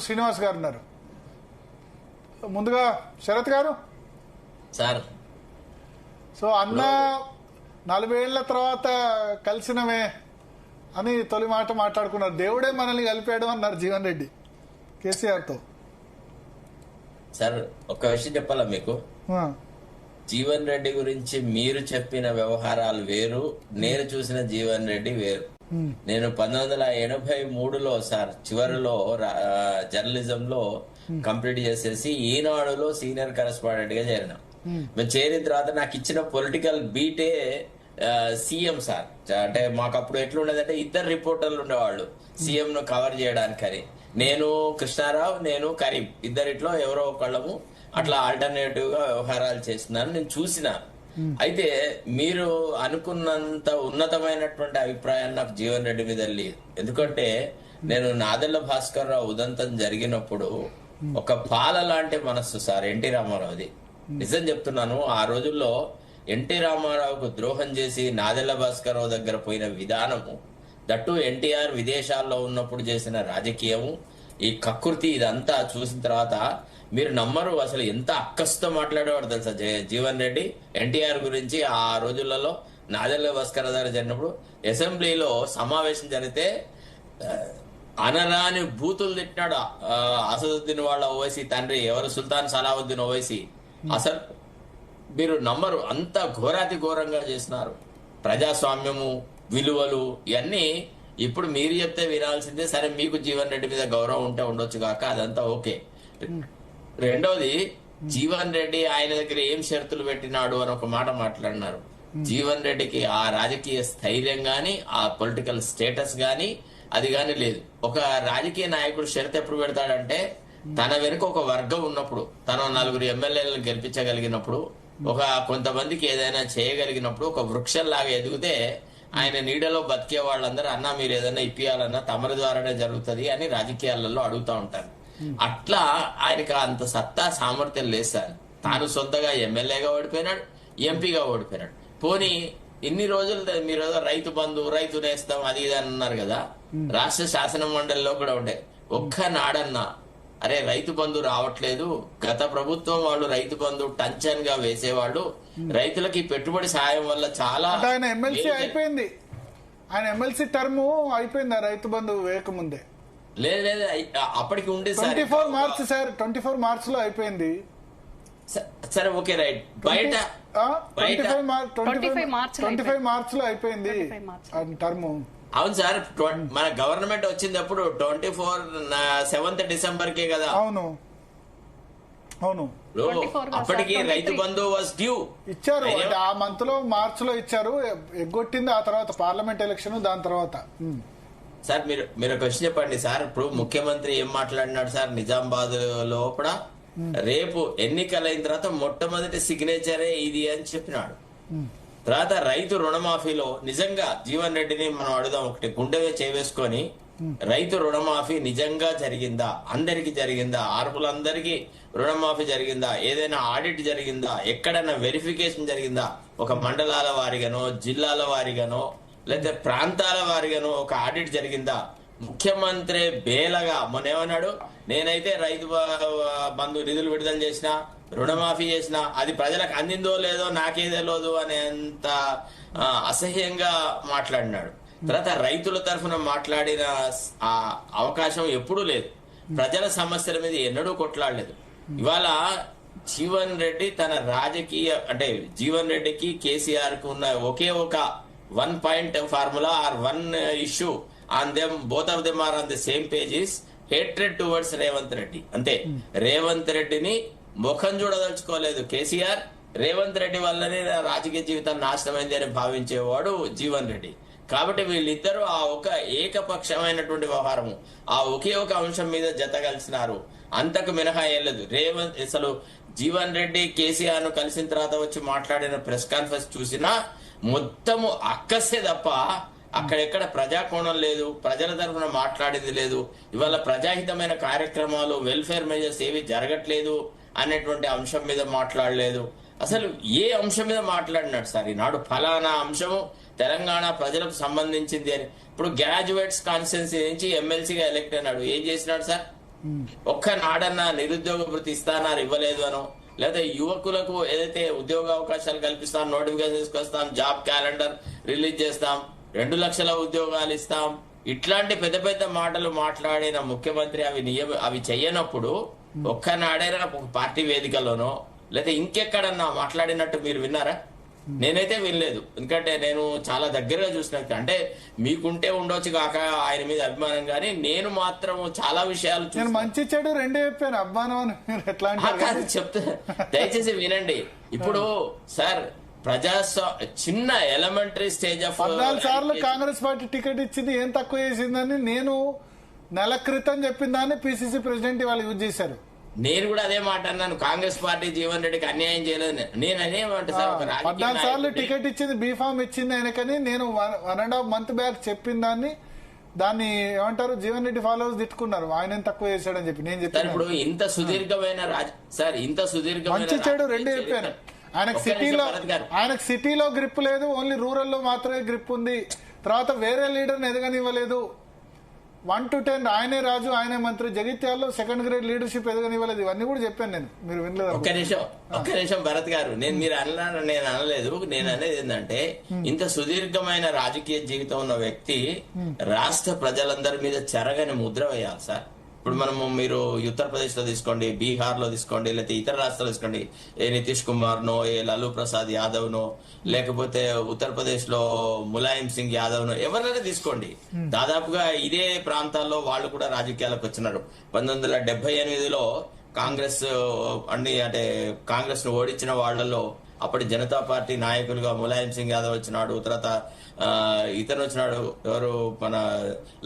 శ్రీనివాస్ గారు ఉన్నారు. ముందుగా శరత్ గారు సార్, సో అన్న 40 ఏళ్ల తర్వాత కలిసినమే అని తొలి మాట మాట్లాడుకున్నారు. దేవుడే మనల్ని కలిపాడు అన్నారు జీవన్ రెడ్డి కేసీఆర్తో. సార్ ఒక విషయం చెప్పాలా మీకు? జీవన్ రెడ్డి గురించి మీరు చెప్పిన వ్యవహారాలు వేరు, నేను చూసిన జీవన్ రెడ్డి వేరు. నేను 1983లో సార్ చివరిలో జర్నలిజం లో కంప్లీట్ చేసేసి ఈనాడులో సీనియర్ కరెస్పాండెంట్ గా చేరినా. మేము చేరిన తర్వాత నాకు ఇచ్చిన పొలిటికల్ బీటే సీఎం సార్. అంటే మాకు అప్పుడు ఎట్లుండేదంటే 2 రిపోర్టర్లు ఉండేవాళ్ళు సీఎం ను కవర్ చేయడానికని. నేను కృష్ణారావు, నేను కరీం, ఇద్దరిట్లో ఎవరో ఒకళ్ళము అట్లా ఆల్టర్నేటివ్ గా వ్యవహారాలు చేస్తున్నాను. నేను చూసిన. అయితే మీరు అనుకున్నంత ఉన్నతమైనటువంటి అభిప్రాయం నాకు జీవన్ రెడ్డి మీద లేదు. ఎందుకంటే నేను నాదెళ్ల భాస్కర్ రావు ఉదంతం జరిగినప్పుడు ఒక పాల లాంటి మనస్సు సార్ ఎన్టీ రామారావుది. నిజం చెప్తున్నాను. ఆ రోజుల్లో ఎన్టీ రామారావుకు ద్రోహం చేసి నాదెళ్ల భాస్కర్ రావు దగ్గర పోయిన విధానము, దట్టు ఎన్టీఆర్ విదేశాల్లో ఉన్నప్పుడు చేసిన రాజకీయము, ఈ కకృతి, ఇదంతా చూసిన తర్వాత మీరు నమ్మరు, అసలు ఎంత అక్కస్తో మాట్లాడేవాడు తెలుసా జీవన్ రెడ్డి ఎన్టీఆర్ గురించి. ఆ రోజులలో నాదెళ్ల భాస్కర్ గారు జరిగినప్పుడు అసెంబ్లీలో సమావేశం జరిగితే అనరాని బూతులు తిట్టినాడు. అసదుద్దీన్ వాళ్ళ ఓవైసీ తండ్రి, ఎవరు సుల్తాన్ సలావుద్దీన్ ఓవైసీ. అసలు మీరు నమ్మరు, అంత ఘోరాతి ఘోరంగా చేసినారు. ప్రజాస్వామ్యము, విలువలు ఇవన్నీ ఇప్పుడు మీరు చెప్తే వినాల్సిందే. సరే, మీకు జీవన్ రెడ్డి మీద గౌరవం ఉంటే ఉండొచ్చు కాక, అదంతా ఓకే. రెండోది, జీవన్ రెడ్డి ఆయన దగ్గర ఏం షరతులు పెట్టినాడు అని ఒక మాట మాట్లాడినారు. జీవన్ రెడ్డికి ఆ రాజకీయ స్థైర్యం గాని, ఆ పొలిటికల్ స్టేటస్ గాని, అది గాని లేదు. ఒక రాజకీయ నాయకుడు షరతు ఎప్పుడు పెడతాడంటే, తన వెనుక ఒక వర్గం ఉన్నప్పుడు, తన 4 ఎమ్మెల్యేలను గెలిపించగలిగినప్పుడు, ఒక కొంతమందికి ఏదైనా చేయగలిగినప్పుడు, ఒక వృక్షంలాగా ఎదిగితే ఆయన నీడలో బతికే వాళ్ళందరూ అన్నా మీరు ఏదైనా ఇప్పియాలన్నా తమరి ద్వారానే జరుగుతుంది అని రాజకీయాలలో అడుగుతా ఉంటారు. అట్లా ఆయనకి అంత సత్తా సామర్థ్యం లేదు సార్. తాను సొంతగా ఎమ్మెల్యేగా ఓడిపోయినాడు, ఎంపీగా ఓడిపోయినాడు. పోనీ ఇన్ని రోజులు మీరు రైతు బంధు, రైతు నేస్తాం, అది ఇది అన్నారు కదా. రాష్ట్ర శాసన మండలిలో కూడా ఉండే ఒక్కనాడన్నా అరే రైతు బంధు రావట్లేదు, గత ప్రభుత్వం వాళ్ళు రైతు బంధు టంచన్ గా వేసేవాళ్ళు, రైతులకి పెట్టుబడి సాయం వల్ల చాలా. ఆయన ఎమ్మెల్సీ అయిపోయింది, ఆయన ఎమ్మెల్సీ టర్మ్ అయిపోయింది రైతు బంధు వేయకముందే. లేదు లేదు, అప్పటికి ఉండే 24 మార్చ్ సార్, 24 మార్చ్ లో అయిపోయింది. సరే ఓకే రైట్. బయట 25 మార్చ్ లో అయిపోయింది టర్మ్. అవును సార్, మన గవర్నమెంట్ వచ్చింది అప్పుడు 7th డిసెంబర్ కే కదా. అవును అవును, అప్పటికి రైతు బంధు వాస్ డ్యూ ఇచ్చారు. అంటే ఆ మంత్ లో, మార్చ్ లో ఇచ్చారు, ఎగ్గొట్టింది ఆ తర్వాత పార్లమెంట్ ఎలక్షన్. దాని తర్వాత సార్ మీరు ఒక విషయం చెప్పండి సార్. ఇప్పుడు ముఖ్యమంత్రి ఏం మాట్లాడినాడు సార్ నిజామాబాద్ లో కూడా, రేపు ఎన్నికలైన తర్వాత మొట్టమొదటి సిగ్నేచరే ఇది అని చెప్పినాడు. తర్వాత రైతు రుణమాఫీలో నిజంగా జీవన్ రెడ్డిని మనం అడుగుదాం, ఒకటి గుండె చేవేసుకొని, రైతు రుణమాఫీ నిజంగా జరిగిందా? అందరికి జరిగిందా? ఆర్పులందరికీ రుణమాఫీ జరిగిందా? ఏదైనా ఆడిట్ జరిగిందా? ఎక్కడైనా వెరిఫికేషన్ జరిగిందా? ఒక మండలాల వారిగానో, జిల్లాల వారిగానో, లేదా ప్రాంతాల వారిగానో ఒక ఆడిట్ జరిగిందా? ముఖ్యమంత్రి బేలగా మొన్నేమన్నాడు, నేనైతే రైతు బంధు నిధులు విడుదల చేసిన, రుణమాఫీ చేసిన, అది ప్రజలకు అందిందో లేదో నాకే తెలియదు అనేంత అసహ్యంగా మాట్లాడినాడు. తర్వాత రైతుల తరఫున మాట్లాడిన ఆ అవకాశం ఎప్పుడూ లేదు. ప్రజల సమస్యల మీద ఎన్నడూ కొట్లాడలేదు. ఇవాళ జీవన్ రెడ్డి తన రాజకీయ, అంటే జీవన్ రెడ్డికి కేసీఆర్ కు ఉన్న ఒకే ఒక 1 point formula are 1 issue on them, both of them are on the same pages, hatred towards Revanth Reddy. అంతే. రేవంత్ రెడ్డిని ముఖం చూడదలుచుకోలేదు కేసీఆర్. రేవంత్ రెడ్డి వల్లనే రాజకీయ జీవితం నాశనమైంది అని భావించేవాడు జీవన్ రెడ్డి. కాబట్టి వీళ్ళిద్దరూ ఆ ఒక ఏకపక్షమైనటువంటి వ్యవహారము, ఆ ఒకే ఒక అంశం మీద జత కలిసినారు. అంతకు మినహా ఏలేదు. రేవంత్ అసలు జీవన్ రెడ్డి కేసీఆర్ ను కలిసిన తర్వాత వచ్చి మాట్లాడిన ప్రెస్ కాన్ఫరెన్స్ చూసినా మొత్తము అక్కసే తప్ప అక్కడెక్కడ ప్రజాకోణం లేదు, ప్రజల తరఫున మాట్లాడింది లేదు. ఇవాళ ప్రజాహితమైన కార్యక్రమాలు, వెల్ఫేర్ మెజర్స్ ఏవి జరగట్లేదు అనేటువంటి అంశం మీద మాట్లాడలేదు. అసలు ఏ అంశం మీద మాట్లాడినాడు సార్ ఈనాడు? ఫలానా అంశము తెలంగాణ ప్రజలకు సంబంధించింది అని. ఇప్పుడు గ్రాడ్యుయేట్స్ కాన్స్టిట్యున్సీ నుంచి ఎమ్మెల్సీగా ఎలక్ట్ అయినాడు. ఏం చేసినాడు సార్? ఒక్కనాడన్నా నిరుద్యోగ భృతి ఇస్తానారు ఇవ్వలేదు అనో, లేదా యువకులకు ఏదైతే ఉద్యోగ అవకాశాలు కల్పిస్తాం, నోటిఫికేషన్ తీసుకొస్తాం, జాబ్ క్యాలెండర్ రిలీజ్ చేస్తాం, 2 లక్షల ఉద్యోగాలు ఇస్తాం, ఇట్లాంటి పెద్ద పెద్ద మాటలు మాట్లాడిన ముఖ్యమంత్రి అవి చెయ్యనప్పుడు ఒక్కనాడైనా ఒక పార్టీ వేదికలోనో లేదా ఇంకెక్కడన్నా మాట్లాడినట్టు మీరు విన్నారా? నేనైతే వినలేదు. ఎందుకంటే నేను చాలా దగ్గరగా చూసిన వ్యక్తి. అంటే మీకుంటే ఉండొచ్చు కాక ఆయన మీద అభిమానం, కానీ నేను మాత్రం చాలా విషయాలు నేను మంచి చెడు రెండే చెప్పాను, అభిమానం అని మీరు ఎట్లా అంటారు? చెప్తా, దయచేసి వినండి. ఇప్పుడు సార్ చిన్న ఎలిమెంటరీ స్టేజ్ ఆఫ్ 14 సార్లు కాంగ్రెస్ పార్టీ టికెట్ ఇచ్చింది ఏం తక్కువ చేసిందని నేను నెల క్రితం చెప్పిన దాన్ని పిసిసి ప్రెసిడెంట్ వాళ్ళు యూజ్ చేశారు. నేను కూడా అదే మాట అన్నాను, కాంగ్రెస్ పార్టీ జీవన్ రెడ్డికి అన్యాయం చేయలేదు. నేను అనేమాట సార్, 14 సార్లు టికెట్ ఇచ్చింది, బీఫామ్ ఇచ్చింది ఆయనకని నేను 1.5 month బ్యాక్ చెప్పిన దాన్ని ఏమంటారు జీవన్ రెడ్డి ఫాలోవర్స్ తిట్టుకున్నారు, ఆయన తక్కువ చేశాడని చెప్పి. నేను చెప్పాను ఇప్పుడు ఇంత సుదీర్ఘమైన మంచి చెడు రెండే చెప్పాను. ఆయనకు సిటీలో గ్రిప్ లేదు, ఓన్లీ రూరల్ లో మాత్రమే గ్రిప్ ఉంది. తర్వాత వేరే లీడర్ని ఎదగనివ్వలేదు. 1 to 10 ఆయనే రాజు, ఆయనే మంత్రి. జగిత్యాల్లో 2nd grade లీడర్షిప్ ఎదగనివ్వలేదు. ఇవన్నీ కూడా చెప్పాను నేను, మీరు వినలేదు. ఒక్క నిమిషం భరత్ గారు, మీరు అన్నారు, నేను అనలేదు. నేను అనేది ఏంటంటే, ఇంత సుదీర్ఘమైన రాజకీయ జీవితం ఉన్న వ్యక్తి రాష్ట్ర ప్రజలందరి మీద చెరగని ముద్ర వేయాలి సార్. ఇప్పుడు మీరు ఉత్తరప్రదేశ్ లో తీసుకోండి, బీహార్ లో తీసుకోండి, లేకపోతే ఇతర రాష్ట్రాలు తీసుకోండి, ఏ నితీష్ కుమార్ నో, ఏ లాలూ ప్రసాద్ యాదవ్ నో, లేకపోతే ఉత్తరప్రదేశ్ లో ములాయం సింగ్ యాదవ్ నో, ఎవరైనా తీసుకోండి. దాదాపుగా ఇదే ప్రాంతాల్లో వాళ్ళు కూడా రాజకీయాలకు వచ్చినారు. 1978లో కాంగ్రెస్ కాంగ్రెస్ ను ఓడించిన వాళ్లలో అప్పటి జనతా పార్టీ నాయకులుగా ములాయం సింగ్ యాదవ్ వచ్చినాడు. తర్వాత ఇతను వచ్చినాడు, ఎవరు మన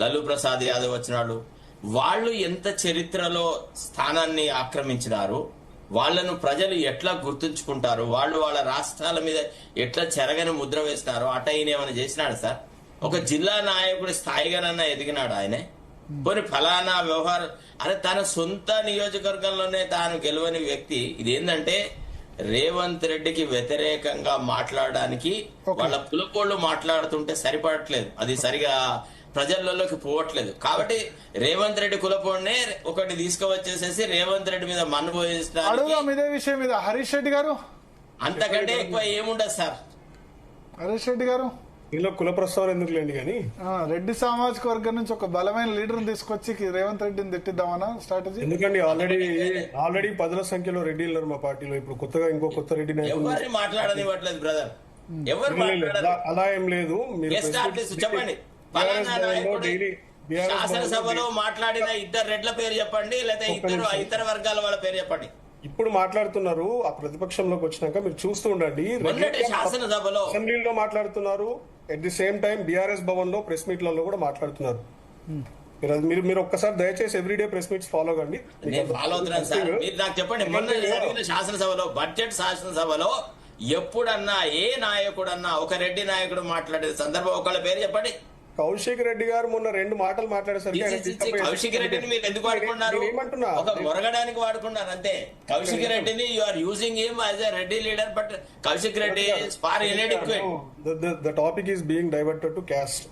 లాలూ ప్రసాద్ యాదవ్ వచ్చినాడు. వాళ్ళు ఎంత చరిత్రలో స్థానాన్ని ఆక్రమించినారు, వాళ్లను ప్రజలు ఎట్లా గుర్తుంచుకుంటారు, వాళ్ళు వాళ్ళ రాష్ట్రాల మీద ఎట్లా చెరగని ముద్ర వేసినారు. అట ఈయన ఏమైనా చేసినాడు సార్? ఒక జిల్లా నాయకుడి స్థాయిగానన్నా ఎదిగినాడు ఆయనే? పోనీ ఫలానా వ్యవహారం తన సొంత నియోజకవర్గంలోనే తాను గెలవని వ్యక్తి. ఇదేంటంటే రేవంత్ రెడ్డికి వ్యతిరేకంగా మాట్లాడడానికి వాళ్ళ పులకోళ్లు మాట్లాడుతుంటే సరిపడట్లేదు, అది సరిగా ప్రజల్లోకి పోవట్లేదు. కాబట్టి రేవంత్ రెడ్డి కులపోడినే ఒకటి తీసుకువచ్చేసేసి రేవంత్ రెడ్డి మీద మన్ను పోయిస్తారు. ఇదే విషయం మీద హరీష్ రెడ్డి గారు అంతకంటే ఎక్కువ ఏముండదు సార్. హరీష్ రెడ్డి గారు ఇందులో కుల ప్రస్తావన ఎందుకు లేండి, కానీ రెడ్డి సామాజిక వర్గం నుంచి ఒక బలమైన లీడర్ తీసుకొచ్చి రేవంత్ రెడ్డిని తిట్టిద్దామన్నా స్ట్రాటజీ. ఎందుకండి ఆల్రెడీ 10ల సంఖ్యలో రెడ్డి ఉన్నారు మా పార్టీలో. ఇప్పుడు కొత్తగా ఇంకో కొత్త రెడ్డి ఎవరిని మాట్లాడనివ్వట్లేదు బ్రదర్, ఎవరు అలా ఏం లేదు. చెప్పండి, శాసనసభలో మాట్లాడిన 2 రెడ్ల పేరు చెప్పండి, లేదా ఇతర వర్గాల వాళ్ళ పేరు చెప్పండి. ఇప్పుడు మాట్లాడుతున్నారు, ఆ ప్రతిపక్షంలోకి వచ్చినాక మీరు చూస్తూ ఉండండి. శాసనసభలో అసెంబ్లీలో మాట్లాడుతున్నారు, at the same time BRS Bhavan లో ప్రెస్ మీట్లలో కూడా మాట్లాడుతున్నారు. మీరు ఒక్కసారి దయచేసి ఎవ్రీడే ప్రెస్ మీట్స్ ఫాలో కండి. ఫాలో అవుతున్నాను సార్. మీరు నాకు చెప్పండి, మొన్న జరిగిన శాసనసభలో బడ్జెట్ శాసనసభలో ఎప్పుడన్నా ఏ నాయకుడన్నా ఒక రెడ్డి నాయకుడు మాట్లాడే సందర్భం ఒకళ్ళ పేరు చెప్పండి. కౌశిక్ రెడ్డి గారు మొన్న 2 మాటలు మాట్లాడేసరికి కౌశిక్ రెడ్డిని మీరు ఎందుకు వాడుకున్నారు? ఒక మొరగడానికి వాడుకున్నారు అంతే. కౌశిక్ రెడ్డిని you are using him as a Reddy leader, but Kaushik Reddy is far inadequate. The topic is being diverted to caste.